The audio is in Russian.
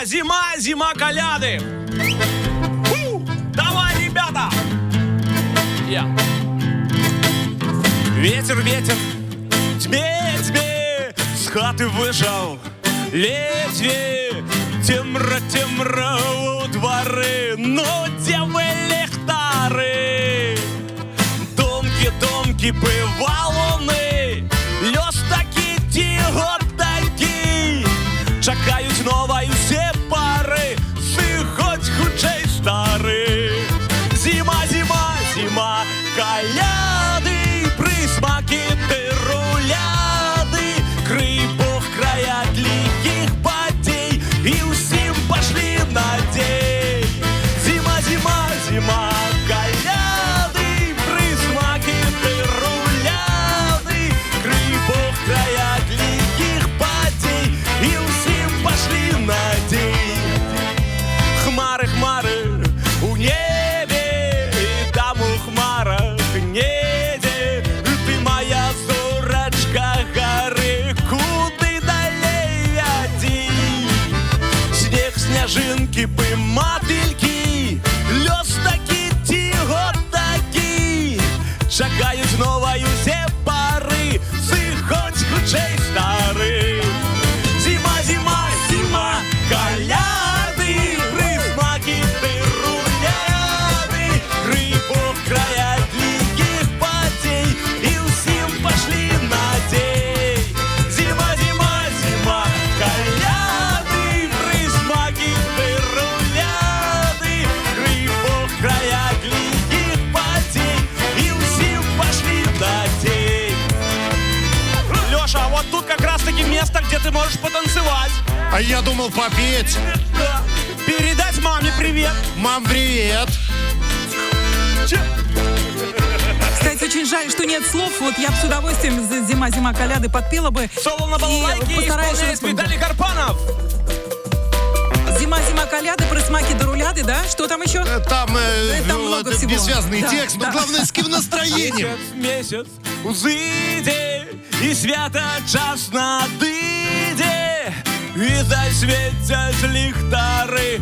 Зима, коляды. Давай, ребята. Ветер, тьме, с хаты вышел. Ледві, темра у двори, ну де ви ліхтари? Домки, пивалони, льос такі, тігор такі, чекають нової всі пари, сиходь хучей старий. Зима, коляди, присмаки ти руляди, крий Бог края лихих потей, и усім пошли на день. Зима, коляды, присмаки ти руляди, крий Бог края лихих потей, и усім пошли на день. Хмари, у небе, и там у хмарах небе, ты моя зорочка горы, куди далей веди. Снег, сняжинки, мотыльки, лёс таки, тигор таки, чекають новою все пари, сиходь хучей старий. Зима, коляды, присмаки ти руляди, крий Бог края лихих потей, и усім пошли на день. Зима, коляды, присмаки ти руляди, крий Бог края лихих потей, и усім пошли на день. Леша, а вот тут как раз таки место, где ты можешь потанцевать. А я думал попеть. Да. Передать маме привет. Мам, привет. Кстати, очень жаль, что нет слов. Вот я бы с удовольствием «Зима, коляды» подпела бы. Соло на балалайке исполняет Виталий Карпанов. «Зима, коляды», присмаки до руляды, да? Что там еще? Там много всего. бессвязный Да, текст, но да. главное с каким настроением. Месяц узыде, и свята час надыде, и засветять ліхтари.